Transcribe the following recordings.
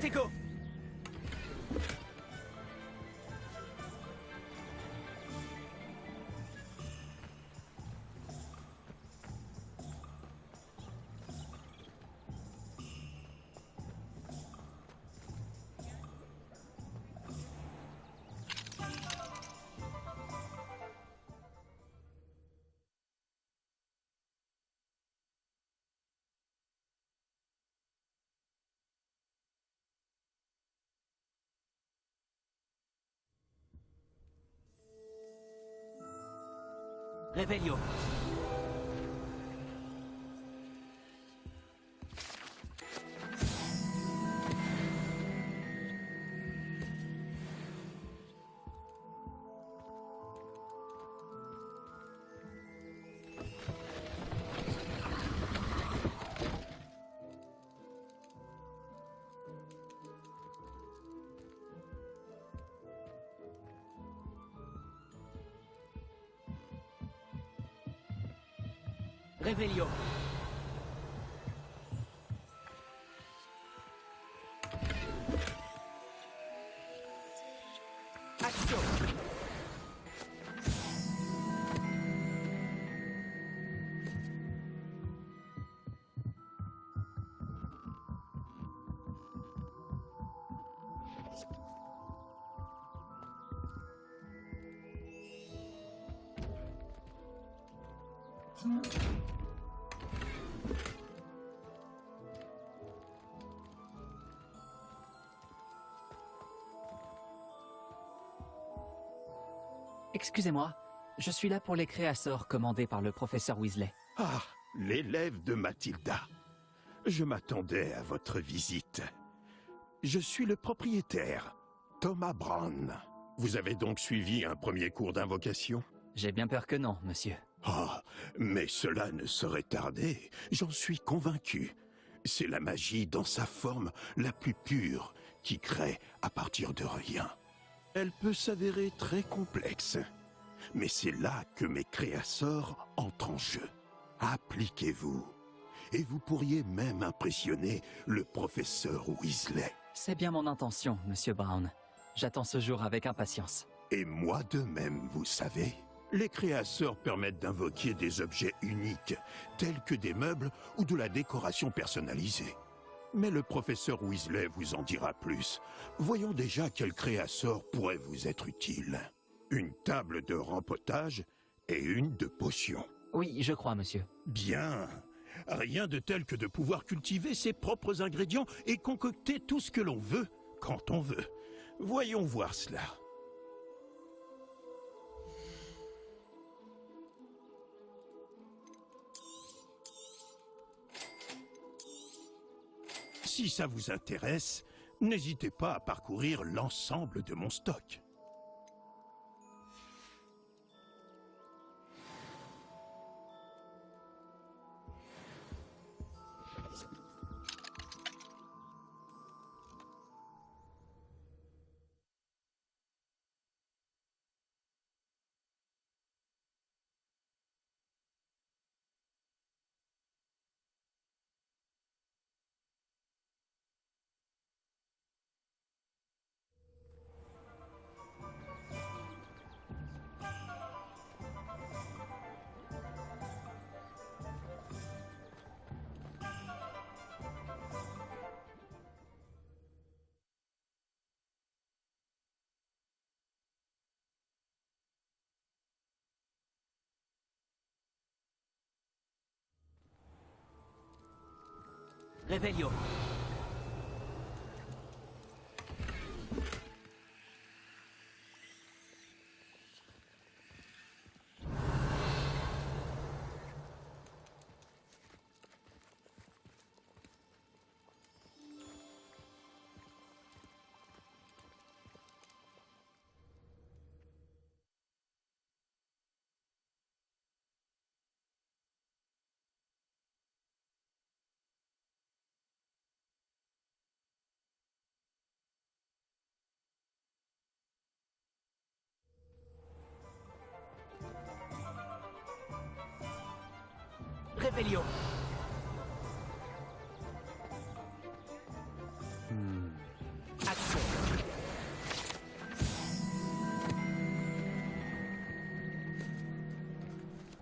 Protego! Revelio. Revelio. Action. Excusez-moi, je suis là pour les créasseurs commandés par le professeur Weasley. Ah, l'élève de Mathilda. Je m'attendais à votre visite. Je suis le propriétaire, Thomas Brown. Vous avez donc suivi un premier cours d'invocation? J'ai bien peur que non, monsieur. Ah, mais cela ne saurait tarder, j'en suis convaincu. C'est la magie dans sa forme la plus pure qui crée à partir de rien. Elle peut s'avérer très complexe, mais c'est là que mes créasseurs entrent en jeu. Appliquez-vous, et vous pourriez même impressionner le professeur Weasley. C'est bien mon intention, monsieur Brown. J'attends ce jour avec impatience. Et moi de même, vous savez. Les créasseurs permettent d'invoquer des objets uniques, tels que des meubles ou de la décoration personnalisée. Mais le professeur Weasley vous en dira plus. Voyons déjà quel créasseur pourrait vous être utile. Une table de rempotage et une de potions. Oui, je crois, monsieur. Bien. Rien de tel que de pouvoir cultiver ses propres ingrédients et concocter tout ce que l'on veut, quand on veut. Voyons voir cela. Si ça vous intéresse, n'hésitez pas à parcourir l'ensemble de mon stock. Revelio. Revelio.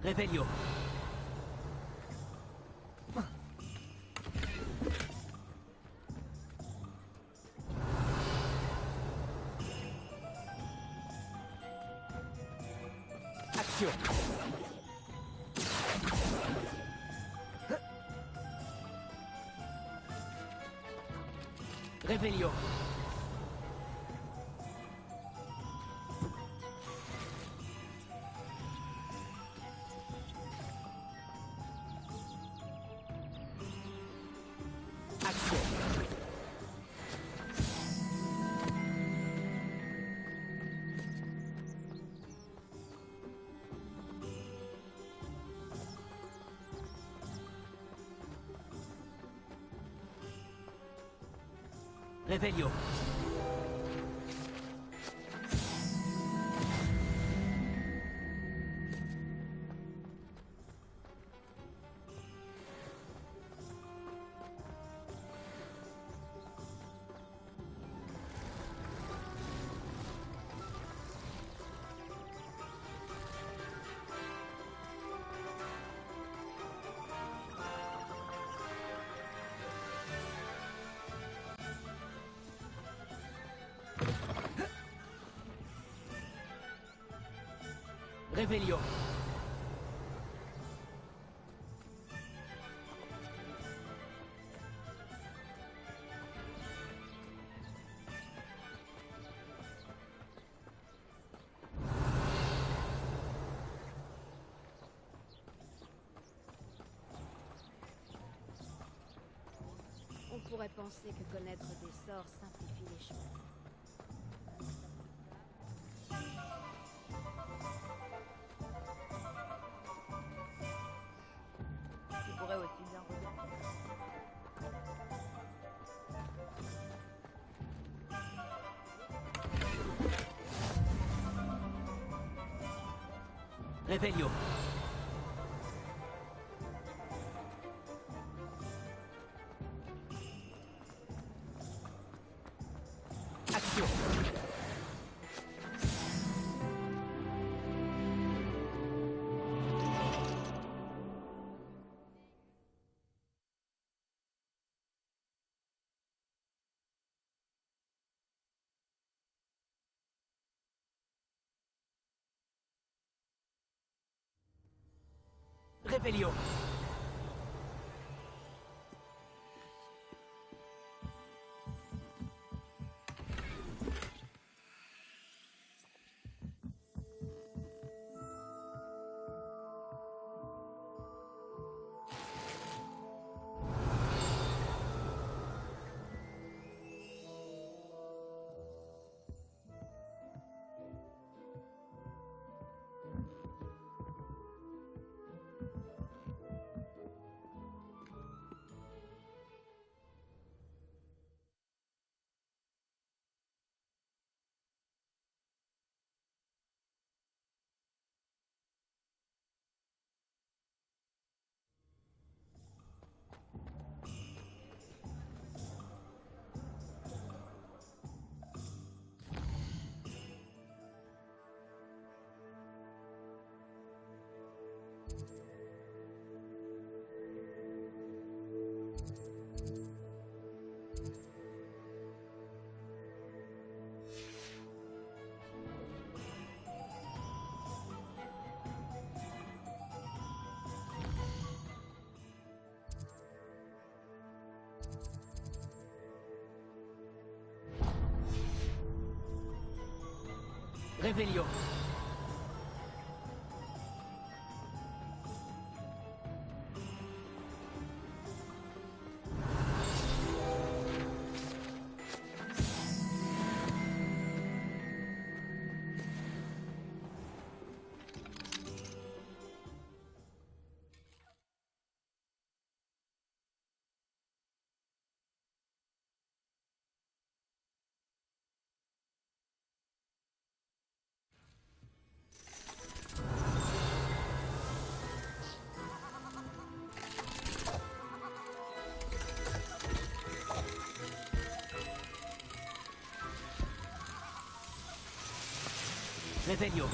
Revelio. Action. Revelio. Action. Revelio. Revelio. On pourrait penser que connaître des sorts simplifie les choses. Tu pourrais aussi bien regarder. Revelio. Action. Revelio. Revelio. Revelio.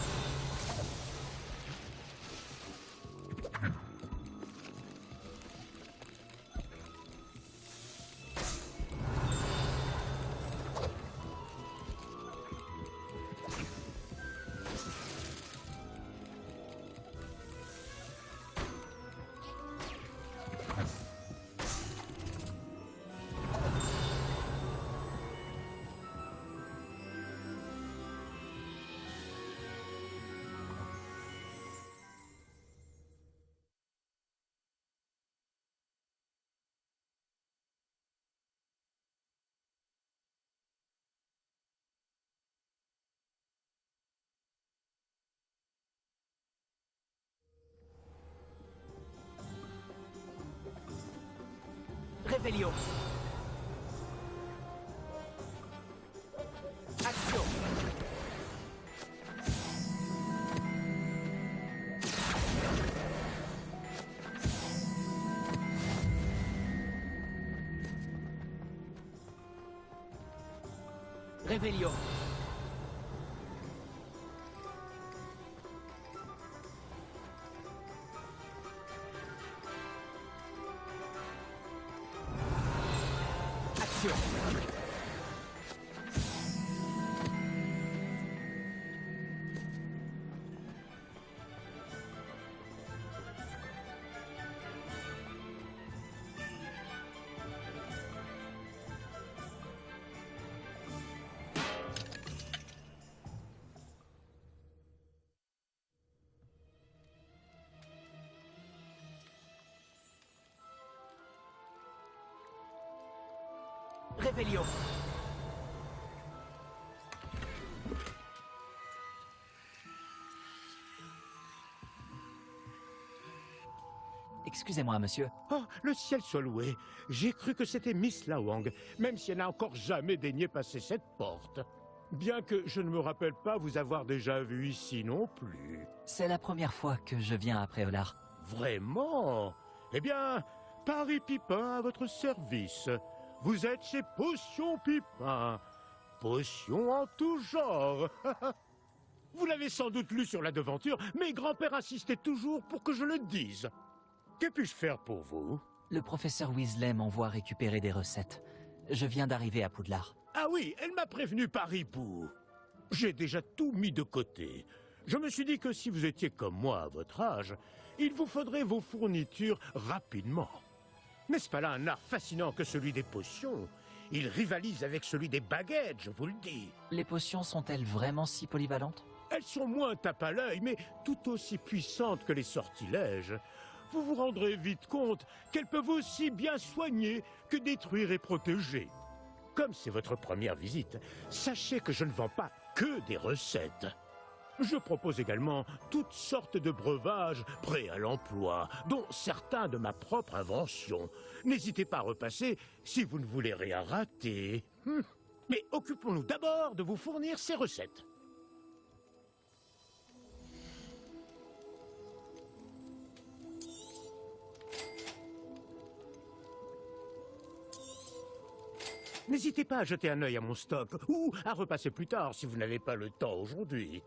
Revelio. Action. Revelio. Action. Revelio. Excusez-moi, monsieur. Oh, le ciel soit loué. J'ai cru que c'était Miss Lawang, même si elle n'a encore jamais daigné passer cette porte. Bien que je ne me rappelle pas vous avoir déjà vu ici non plus. C'est la première fois que je viens à Préolard. Vraiment? Eh bien, Paris Pipin à votre service. Vous êtes chez Potion Pipin. Potion en tout genre. Vous l'avez sans doute lu sur la devanture, mais grand-père insistait toujours pour que je le dise. Que puis-je faire pour vous? Le professeur Weasley m'envoie récupérer des recettes. Je viens d'arriver à Poudlard. Ah oui, elle m'a prévenu par hibou. J'ai déjà tout mis de côté. Je me suis dit que si vous étiez comme moi à votre âge, il vous faudrait vos fournitures rapidement. N'est-ce pas là un art fascinant que celui des potions? Il rivalise avec celui des baguettes, je vous le dis. Les potions sont-elles vraiment si polyvalentes? Elles sont moins tape à l'œil, mais tout aussi puissantes que les sortilèges. Vous vous rendrez vite compte qu'elles peuvent aussi bien soigner que détruire et protéger. Comme c'est votre première visite, sachez que je ne vends pas que des recettes. Je propose également toutes sortes de breuvages prêts à l'emploi, dont certains de ma propre invention. N'hésitez pas à repasser si vous ne voulez rien rater. Mais occupons-nous d'abord de vous fournir ces recettes. N'hésitez pas à jeter un œil à mon stock, ou à repasser plus tard si vous n'avez pas le temps aujourd'hui.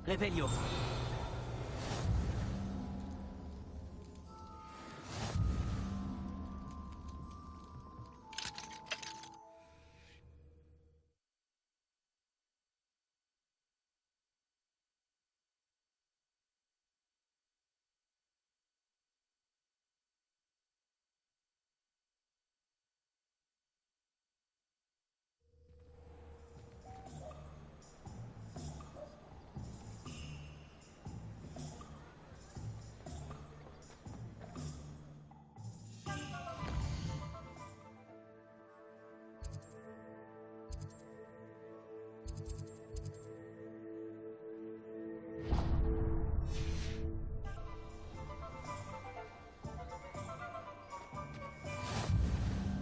Revelio.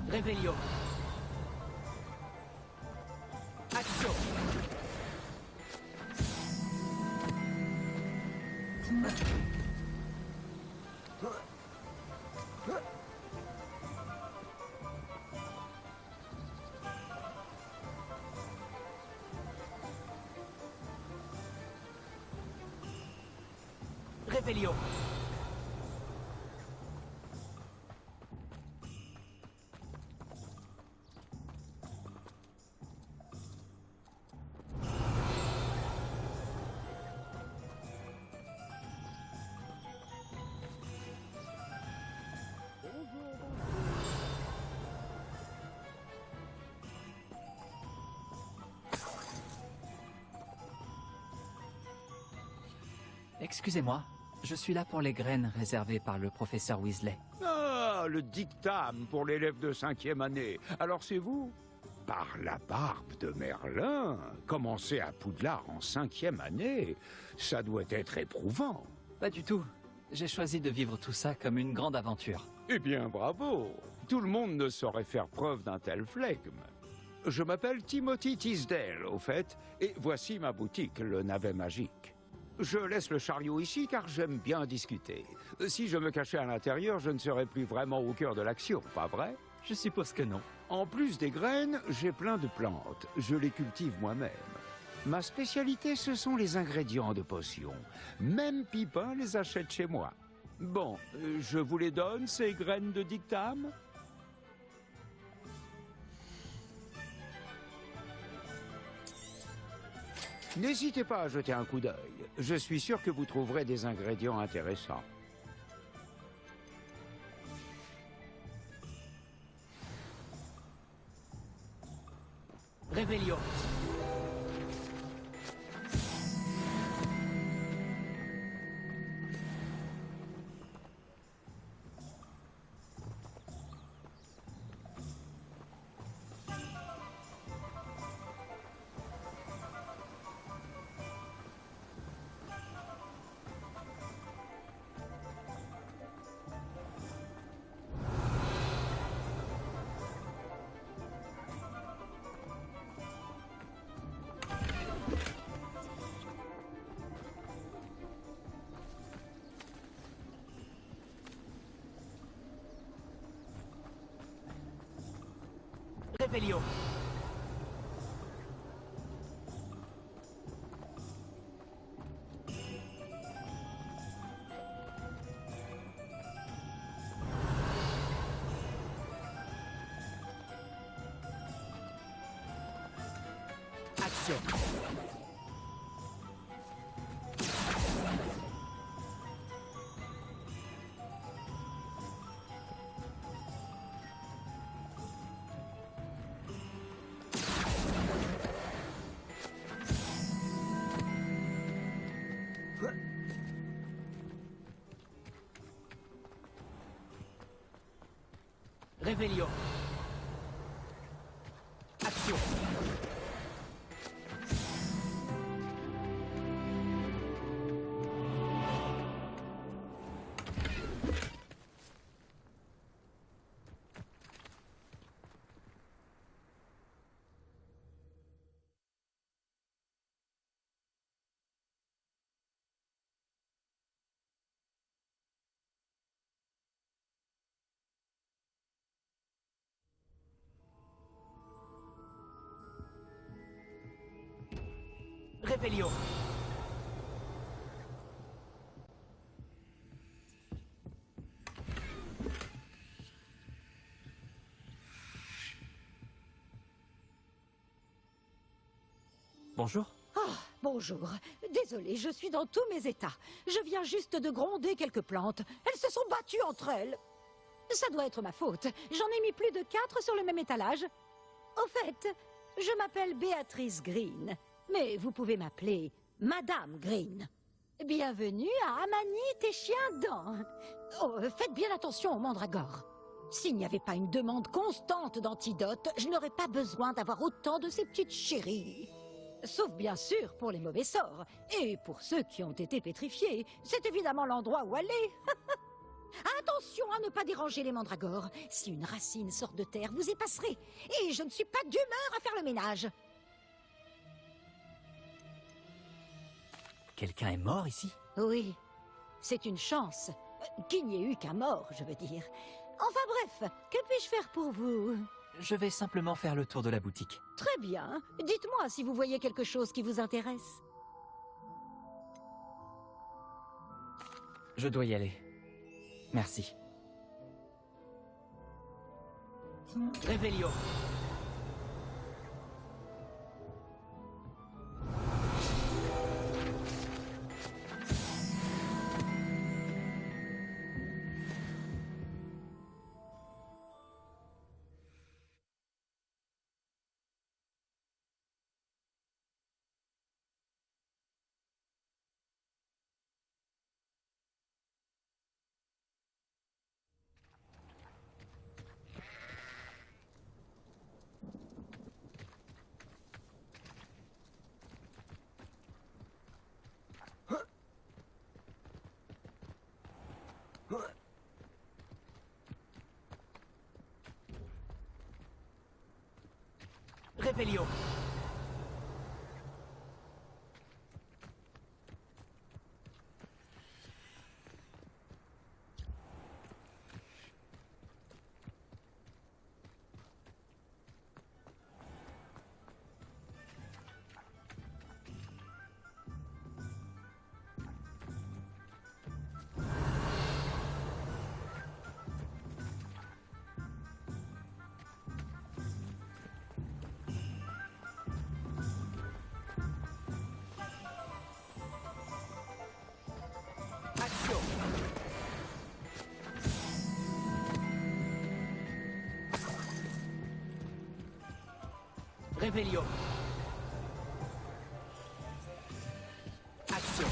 Revelio. Action. Revelio. Excusez-moi, je suis là pour les graines réservées par le professeur Weasley. Ah, le dictame pour l'élève de 5e année. Alors c'est vous? Par la barbe de Merlin, commencer à Poudlard en 5e année, ça doit être éprouvant. Pas du tout. J'ai choisi de vivre tout ça comme une grande aventure. Eh bien, bravo. Tout le monde ne saurait faire preuve d'un tel flegme. Je m'appelle Timothy Tisdale, au fait, et voici ma boutique, le Navet Magique. Je laisse le chariot ici car j'aime bien discuter. Si je me cachais à l'intérieur, je ne serais plus vraiment au cœur de l'action, pas vrai? Je suppose que non. En plus des graines, j'ai plein de plantes. Je les cultive moi-même. Ma spécialité, ce sont les ingrédients de potions. Même Pipin les achète chez moi. Bon, je vous les donne, ces graines de dictame? N'hésitez pas à jeter un coup d'œil. Je suis sûr que vous trouverez des ingrédients intéressants. Revelio. Revelio. Action. Revelio. Action. Revelio. Bonjour. Bonjour. Désolée, je suis dans tous mes états. Je viens juste de gronder quelques plantes. Elles se sont battues entre elles. Ça doit être ma faute. J'en ai mis plus de 4 sur le même étalage. Au fait, je m'appelle Béatrice Green. Mais vous pouvez m'appeler Madame Green. Bienvenue à Amanite et Chien-Dent. Oh, faites bien attention aux mandragores. S'il n'y avait pas une demande constante d'antidotes, je n'aurais pas besoin d'avoir autant de ces petites chéries. Sauf bien sûr pour les mauvais sorts. Et pour ceux qui ont été pétrifiés, c'est évidemment l'endroit où aller. Attention à ne pas déranger les mandragores. Si une racine sort de terre, vous y passerez. Et je ne suis pas d'humeur à faire le ménage. Quelqu'un est mort ici? Oui, c'est une chance. Qu'il n'y ait eu qu'un mort, je veux dire. Enfin bref, que puis-je faire pour vous? Je vais simplement faire le tour de la boutique. Très bien. Dites-moi si vous voyez quelque chose qui vous intéresse. Je dois y aller. Merci. Revelio. Revelio. Action. Revelio. Action.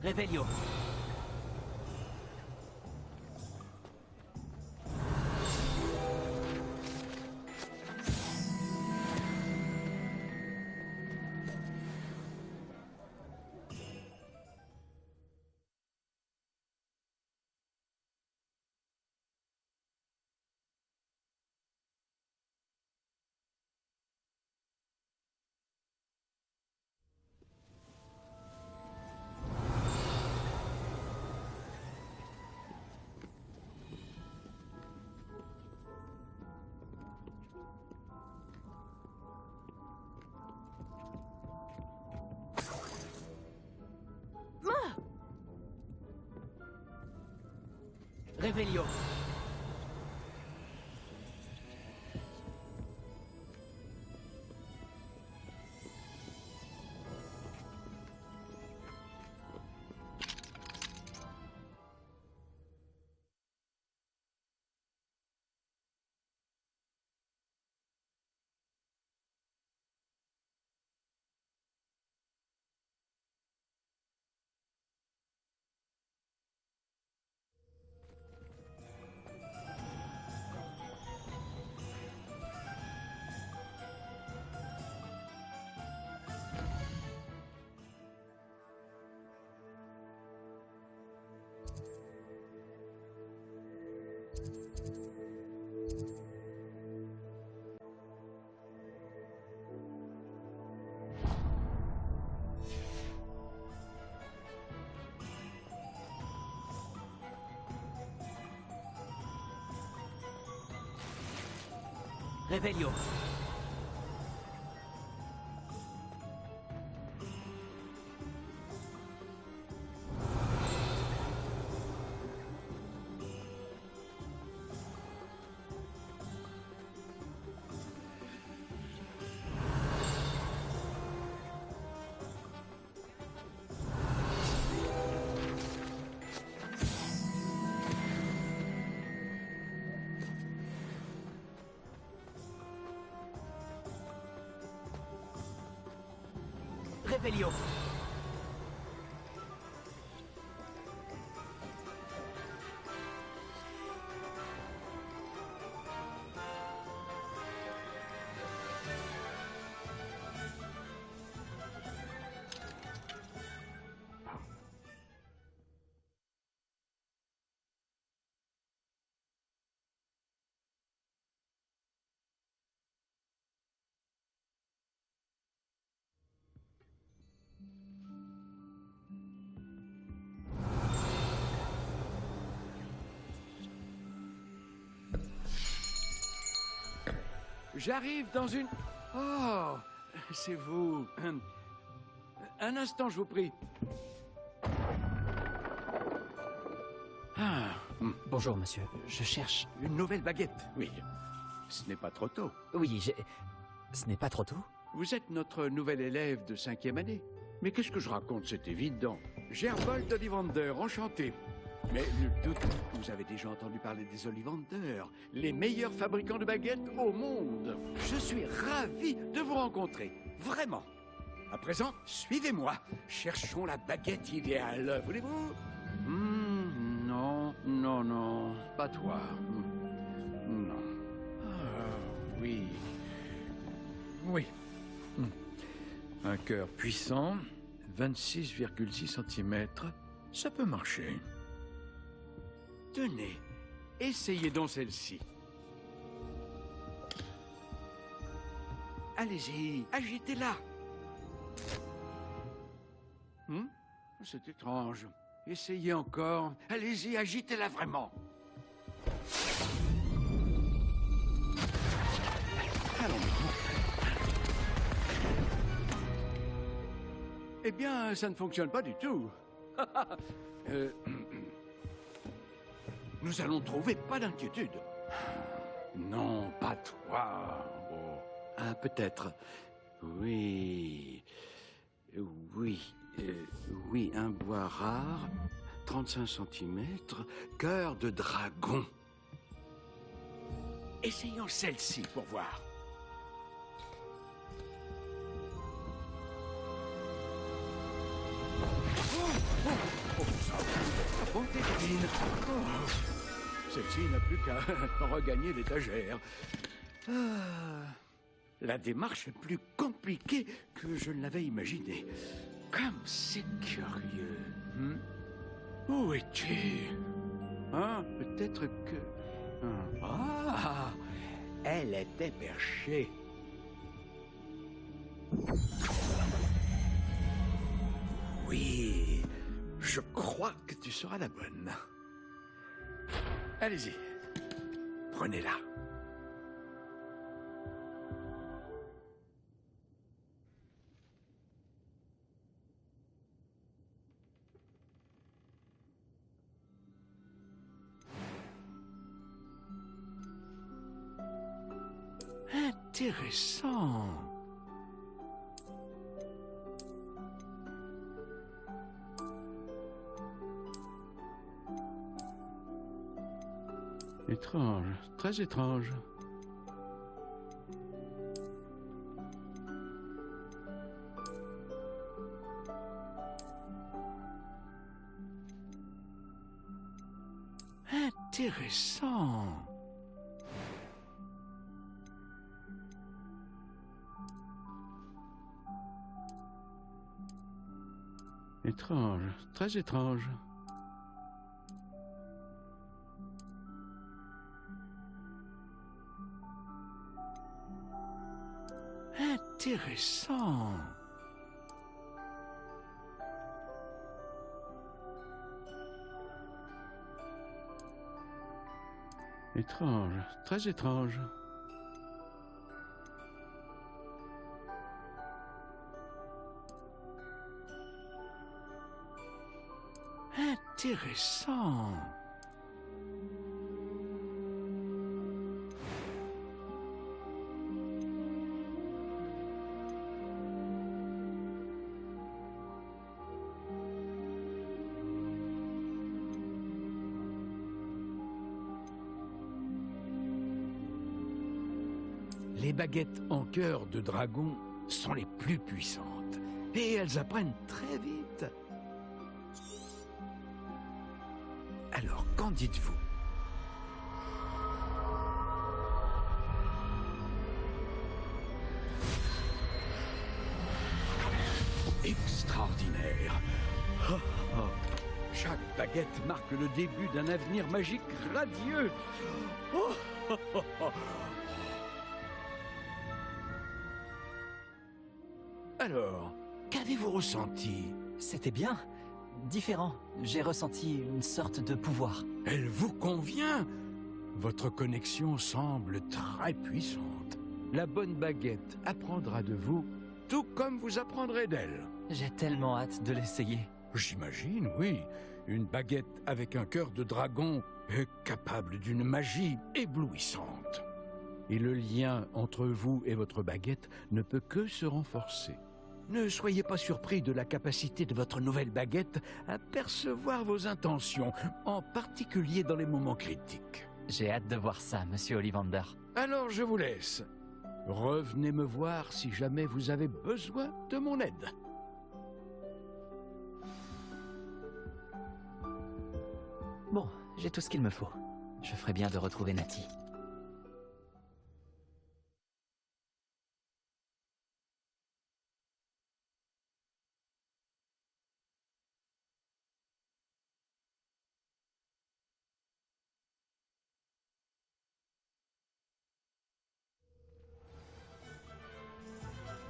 Revelio. Revelio. Revelio. Revelio. J'arrive dans une... Oh, c'est vous. Un instant, je vous prie. Ah, Bonjour, monsieur. Je cherche... une nouvelle baguette. Oui, ce n'est pas trop tôt. Oui, j'ai... Ce n'est pas trop tôt? Vous êtes notre nouvel élève de 5e année. Mais qu'est-ce que je raconte? C'est évident. Gerbold Ollivander, enchanté. Mais nul doute que vous avez déjà entendu parler des Ollivanders, les meilleurs fabricants de baguettes au monde. Je suis ravi de vous rencontrer, vraiment. À présent, suivez-moi. Cherchons la baguette idéale, voulez-vous? Non, pas toi. Non. Ah, oui. Oui. Un cœur puissant, 26,6 cm, ça peut marcher. Tenez, essayez donc celle-ci. Allez-y, agitez-la. C'est étrange. Essayez encore. Allez-y, agitez-la vraiment. Eh bien, ça ne fonctionne pas du tout. Nous allons trouver, pas d'inquiétude. Non, pas toi. Oh. Ah, peut-être. Oui. Oui, un bois rare, 35 cm, cœur de dragon. Essayons celle-ci pour voir. Bonté divine. Celle-ci n'a plus qu'à regagner l'étagère. La démarche est plus compliquée que je ne l'avais imaginé. Comme c'est curieux. Où es-tu? Peut-être que... Ah, elle était perchée. Oui, je crois que tu seras la bonne. Allez-y, prenez-la. Intéressant. Étrange, très étrange. Intéressant. Étrange, très étrange. Intéressant. Étrange, très étrange. Intéressant. Les baguettes en cœur de dragon sont les plus puissantes et elles apprennent très vite. Alors, qu'en dites-vous? Extraordinaire. Chaque baguette marque le début d'un avenir magique radieux. Alors, qu'avez-vous ressenti? C'était bien. Différent. J'ai ressenti une sorte de pouvoir. Elle vous convient? Votre connexion semble très puissante. La bonne baguette apprendra de vous, tout comme vous apprendrez d'elle. J'ai tellement hâte de l'essayer. J'imagine, oui. Une baguette avec un cœur de dragon est capable d'une magie éblouissante. Et le lien entre vous et votre baguette ne peut que se renforcer. Ne soyez pas surpris de la capacité de votre nouvelle baguette à percevoir vos intentions, en particulier dans les moments critiques. J'ai hâte de voir ça, monsieur Ollivander. Alors je vous laisse. Revenez me voir si jamais vous avez besoin de mon aide. Bon, j'ai tout ce qu'il me faut. Je ferai bien de retrouver Natty.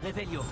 Revelio.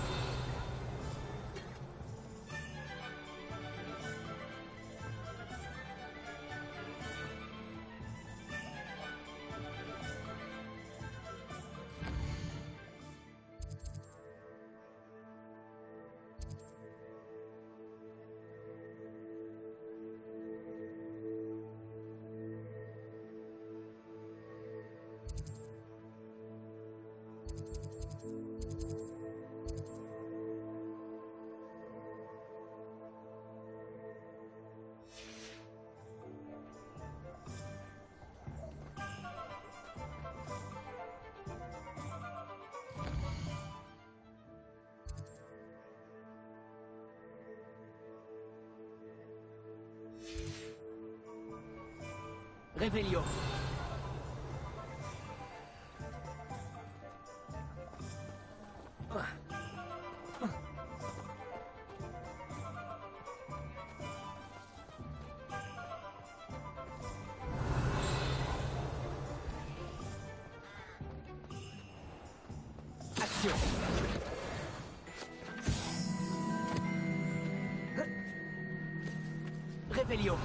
Revelio. Action. Revelio.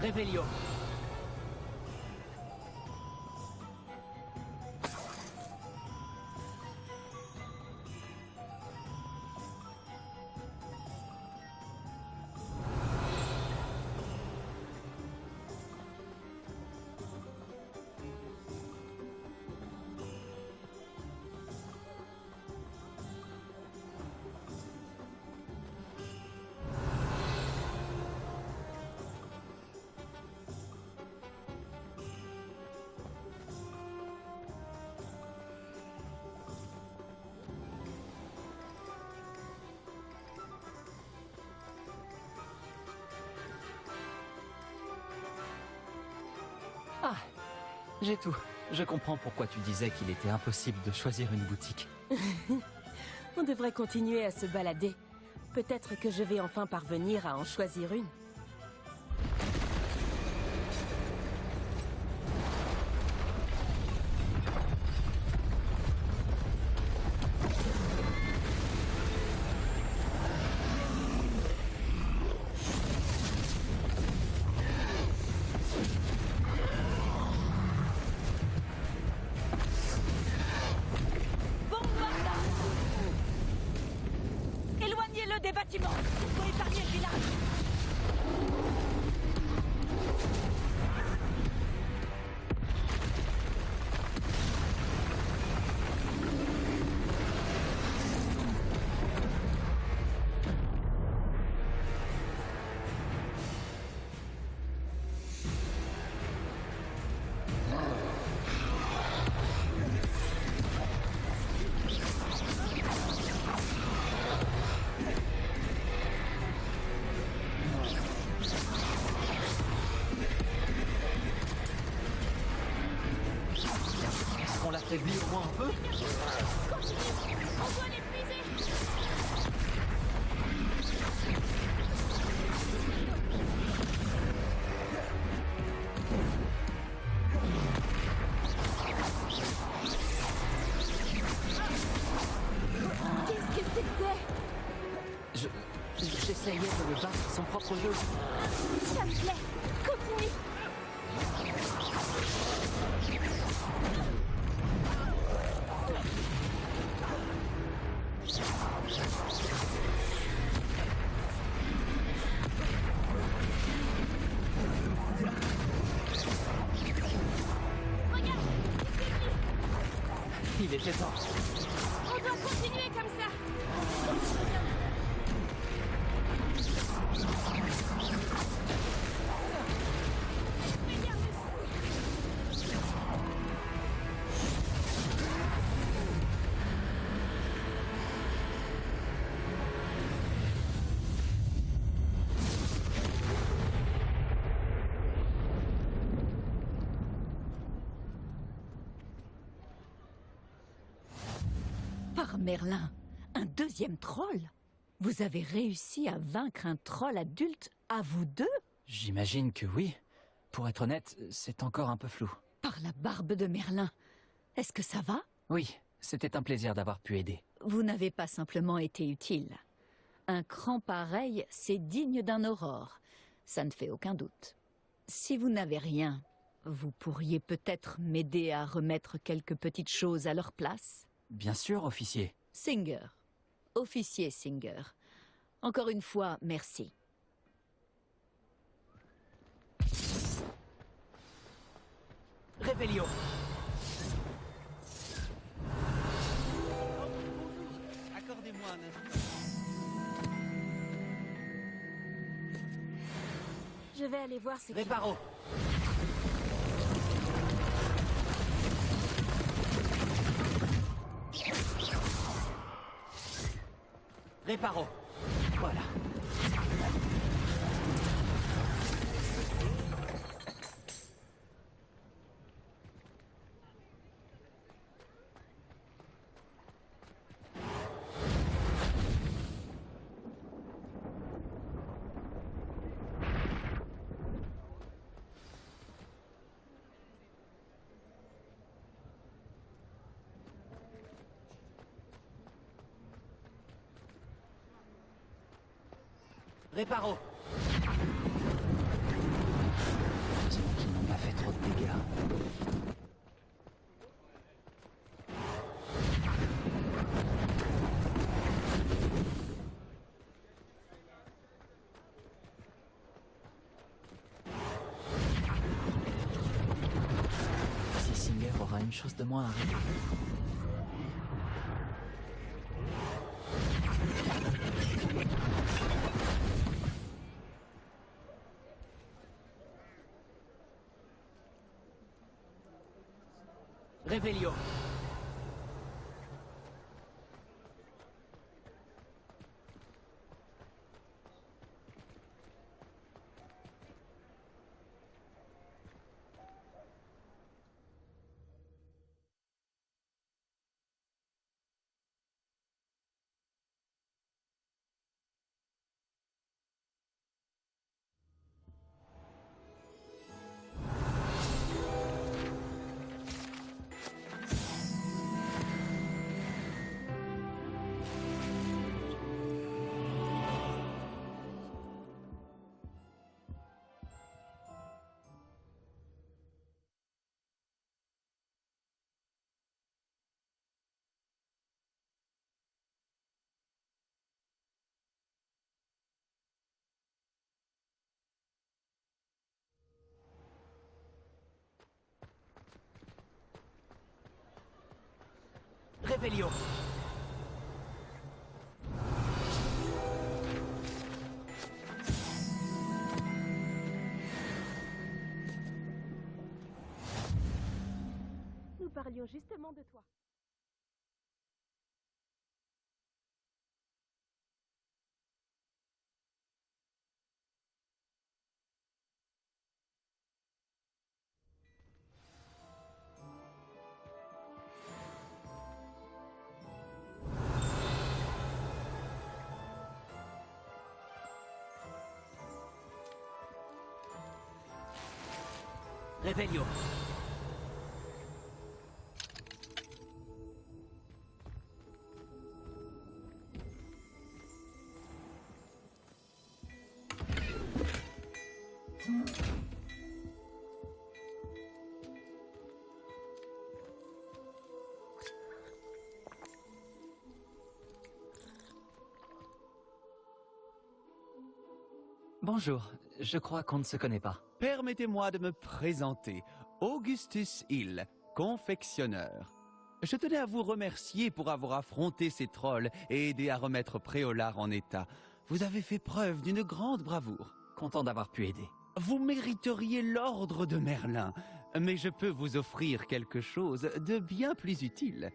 Revelio. Ah, j'ai tout. Je comprends pourquoi tu disais qu'il était impossible de choisir une boutique. On devrait continuer à se balader. Peut-être que je vais enfin parvenir à en choisir une. Éloignez-le des bâtiments pour épargner le village. On l'affaiblit au moins un peu. On doit l'épuiser. Qu'est-ce que c'était? J'essayais de le battre son propre jeu. Ça me plaît. Continue. Il était temps. On doit continuer comme ça. Par Merlin, un deuxième troll? Vous avez réussi à vaincre un troll adulte à vous deux? J'imagine que oui. Pour être honnête, c'est encore un peu flou. Par la barbe de Merlin. Est-ce que ça va? Oui, c'était un plaisir d'avoir pu aider. Vous n'avez pas simplement été utile. Un cran pareil, c'est digne d'un aurore. Ça ne fait aucun doute. Si vous n'avez rien, vous pourriez peut-être m'aider à remettre quelques petites choses à leur place? Bien sûr, officier. Singer. Officier Singer. Encore une fois, merci. Réveillon. Accordez-moi un instant. Je vais aller voir ce qu'il y a. Réparo. Réparo. Voilà. Réparo. Heureusement qu'ils n'ont pas fait trop de dégâts. Si Singer aura une chose de moins à régler. Réveillon. Réveillon. Nous parlions justement de toi. Revelio. Bonjour, je crois qu'on ne se connaît pas. Permettez-moi de me présenter. Augustus Hill, confectionneur. Je tenais à vous remercier pour avoir affronté ces trolls et aidé à remettre Préolard en état. Vous avez fait preuve d'une grande bravoure. Content d'avoir pu aider. Vous mériteriez l'ordre de Merlin, mais je peux vous offrir quelque chose de bien plus utile.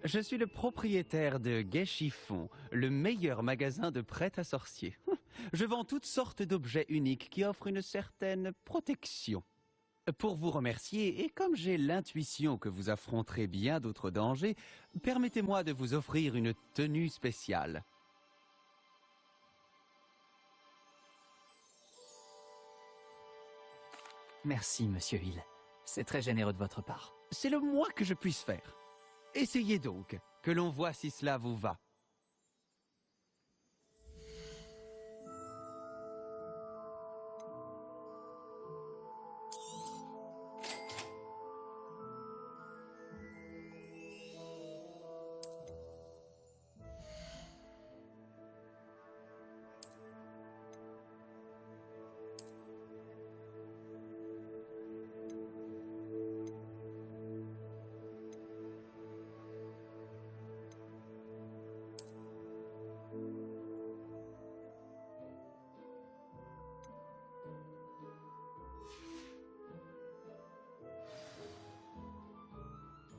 Je suis le propriétaire de Gai Chiffon, le meilleur magasin de prêt à sorcier. Je vends toutes sortes d'objets uniques qui offrent une certaine protection. Pour vous remercier, et comme j'ai l'intuition que vous affronterez bien d'autres dangers, permettez-moi de vous offrir une tenue spéciale. Merci, Monsieur Hill. C'est très généreux de votre part. C'est le moins que je puisse faire. Essayez donc, que l'on voit si cela vous va.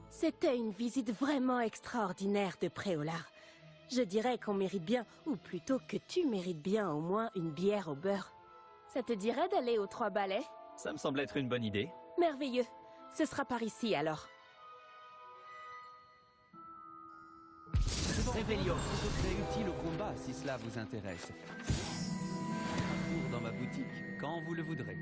C'était une visite vraiment extraordinaire de Préolard. Je dirais qu'on mérite bien, ou plutôt que tu mérites bien au moins une bière au beurre. Ça te dirait d'aller aux 3 balais? Ça me semble être une bonne idée. Merveilleux. Ce sera par ici alors. Revelio. Des objets utiles au combat si cela vous intéresse. Un tour dans ma boutique quand vous le voudrez.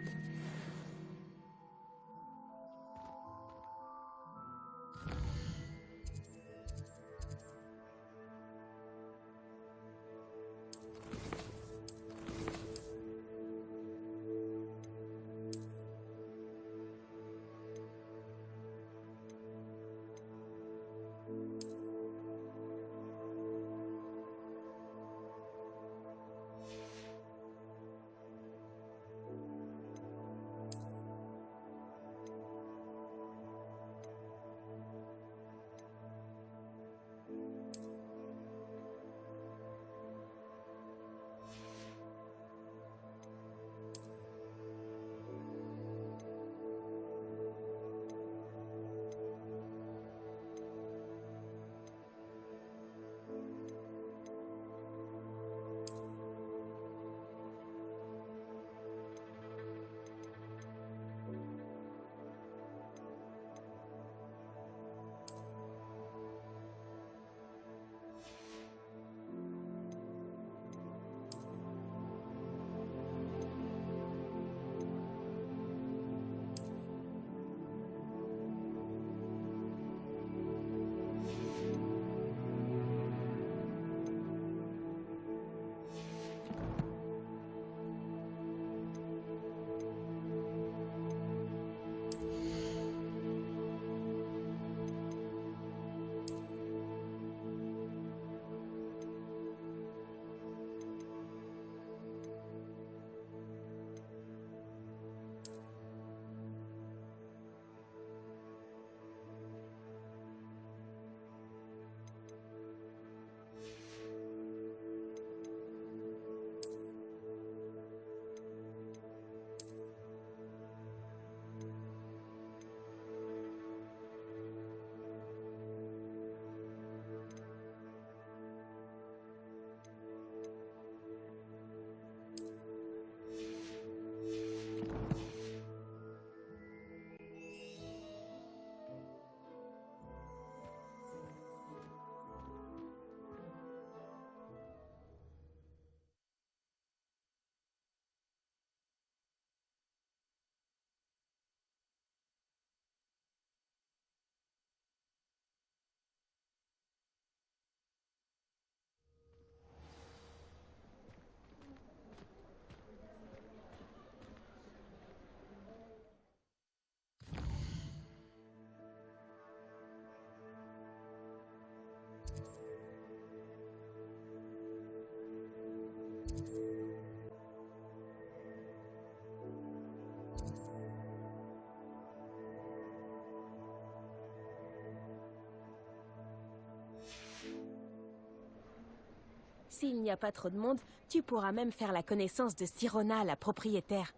S'il n'y a pas trop de monde, tu pourras même faire la connaissance de Sirona, la propriétaire.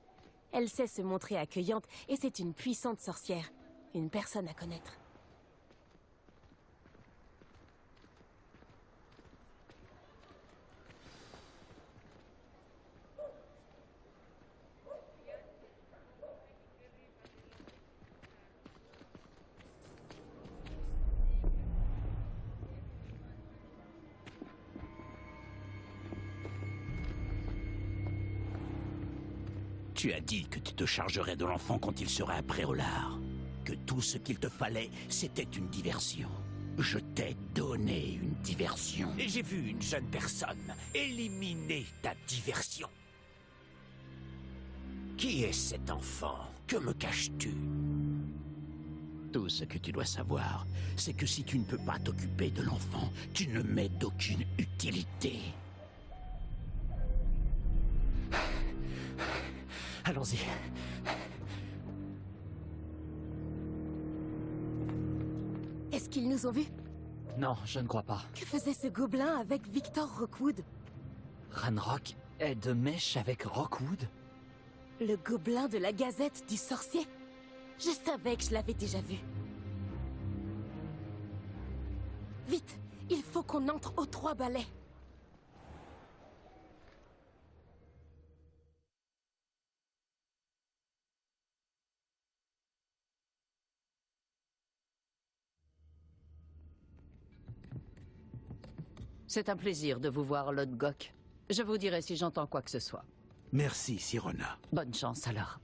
Elle sait se montrer accueillante et c'est une puissante sorcière. Une personne à connaître. Tu as dit que tu te chargerais de l'enfant quand il serait à Préolard. Que tout ce qu'il te fallait, c'était une diversion. Je t'ai donné une diversion. Et j'ai vu une jeune personne éliminer ta diversion. Qui est cet enfant? Que me caches-tu? Tout ce que tu dois savoir, c'est que si tu ne peux pas t'occuper de l'enfant, tu ne m'es d'aucune utilité. Allons-y. Est-ce qu'ils nous ont vus? Non, je ne crois pas. Que faisait ce gobelin avec Victor Rockwood? Ranrock est de mèche avec Rockwood? Le gobelin de la Gazette du Sorcier? Je savais que je l'avais déjà vu. Vite, il faut qu'on entre aux 3 balais. C'est un plaisir de vous voir, Lodgok. Je vous dirai si j'entends quoi que ce soit. Merci, Sirona. Bonne chance alors.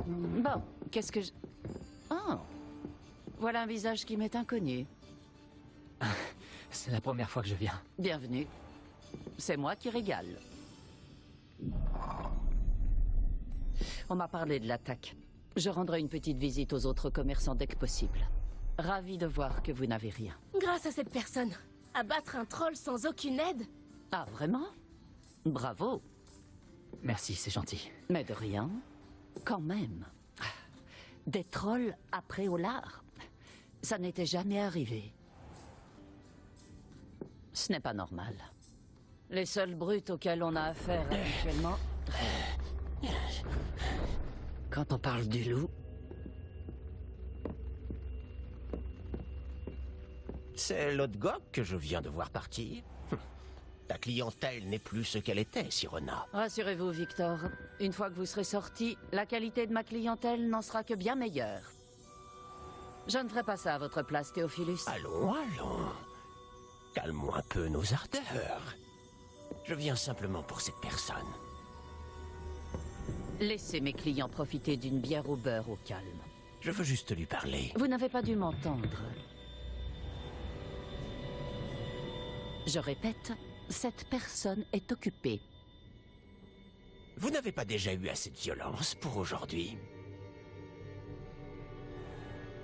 Bon, qu'est-ce que je... Oh, voilà un visage qui m'est inconnu. C'est la première fois que je viens. Bienvenue. C'est moi qui régale. On m'a parlé de l'attaque. Je rendrai une petite visite aux autres commerçants dès que possible. Ravi de voir que vous n'avez rien. Grâce à cette personne, abattre un troll sans aucune aide? Ah, vraiment? Bravo. Merci, c'est gentil. Mais de rien. Quand même. Des trolls après Préolard. Ça n'était jamais arrivé. Ce n'est pas normal. Les seuls brutes auxquels on a affaire habituellement... Quand on parle du loup... C'est Lodgok que je viens de voir partir. Ta clientèle n'est plus ce qu'elle était, Sirona. Rassurez-vous, Victor. Une fois que vous serez sorti, la qualité de ma clientèle n'en sera que bien meilleure. Je ne ferai pas ça à votre place, Théophilus. Allons, allons. Calmons un peu nos ardeurs. Je viens simplement pour cette personne. Laissez mes clients profiter d'une bière au beurre au calme. Je veux juste lui parler. Vous n'avez pas dû m'entendre. Je répète, cette personne est occupée. Vous n'avez pas déjà eu assez de violence pour aujourd'hui?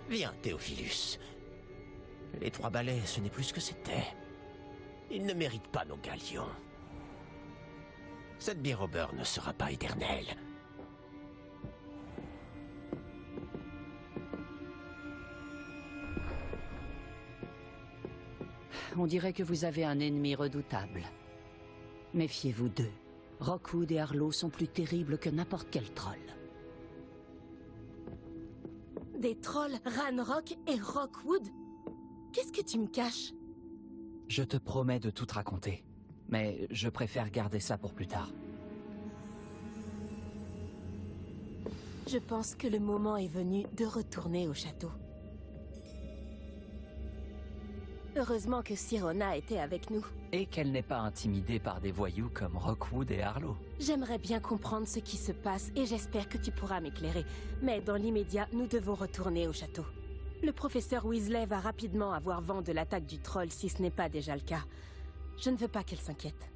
Viens, Théophilus. Les 3 balais, ce n'est plus ce que c'était. Ils ne méritent pas nos galions. Cette bière au beurre ne sera pas éternelle. On dirait que vous avez un ennemi redoutable. Méfiez-vous d'eux. Rockwood et Arlo sont plus terribles que n'importe quel troll. Des trolls, Ranrock et Rockwood? Qu'est-ce que tu me caches? Je te promets de tout te raconter. Mais je préfère garder ça pour plus tard. Je pense que le moment est venu de retourner au château. Heureusement que Sirona était avec nous. Et qu'elle n'est pas intimidée par des voyous comme Rockwood et Arlo. J'aimerais bien comprendre ce qui se passe et j'espère que tu pourras m'éclairer. Mais dans l'immédiat, nous devons retourner au château. Le professeur Weasley va rapidement avoir vent de l'attaque du troll si ce n'est pas déjà le cas. Je ne veux pas qu'elle s'inquiète.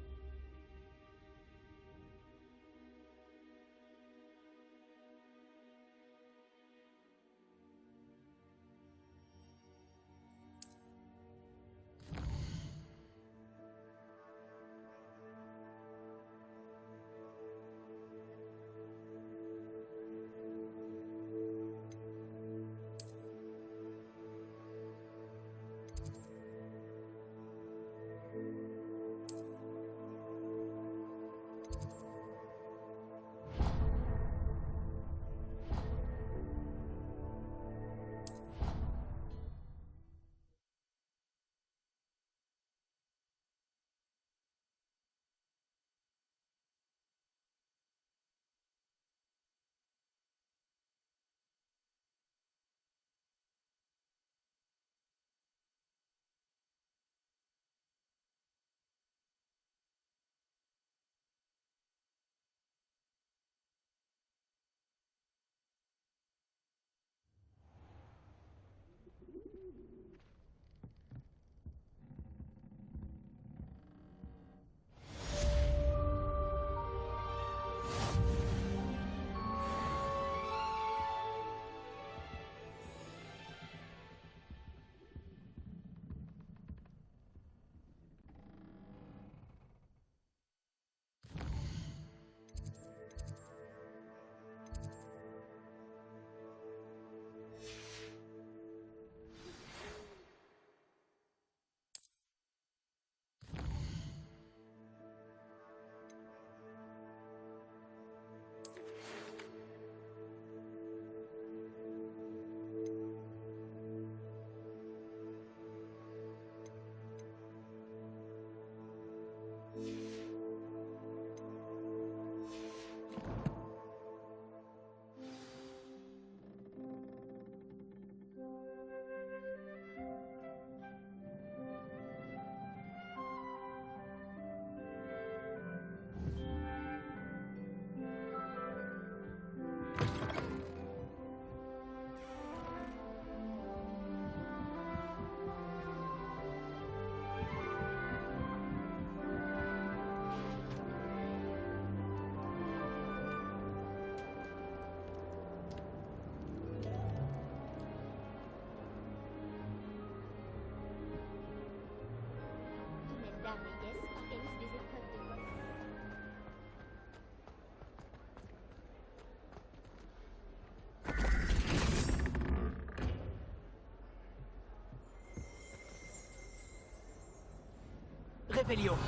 Revelio.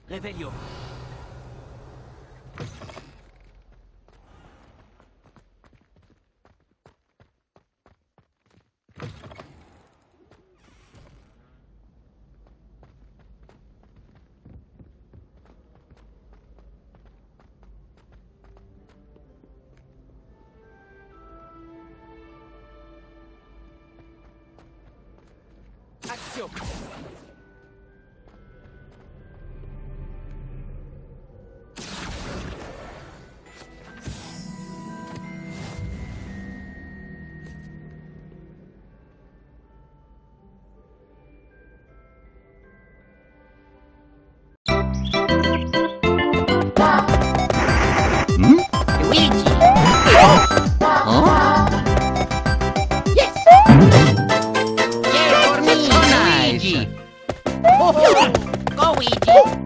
Revelio. Action. Luigi! Yes! Yeah, for me! So nice! Go, Luigi!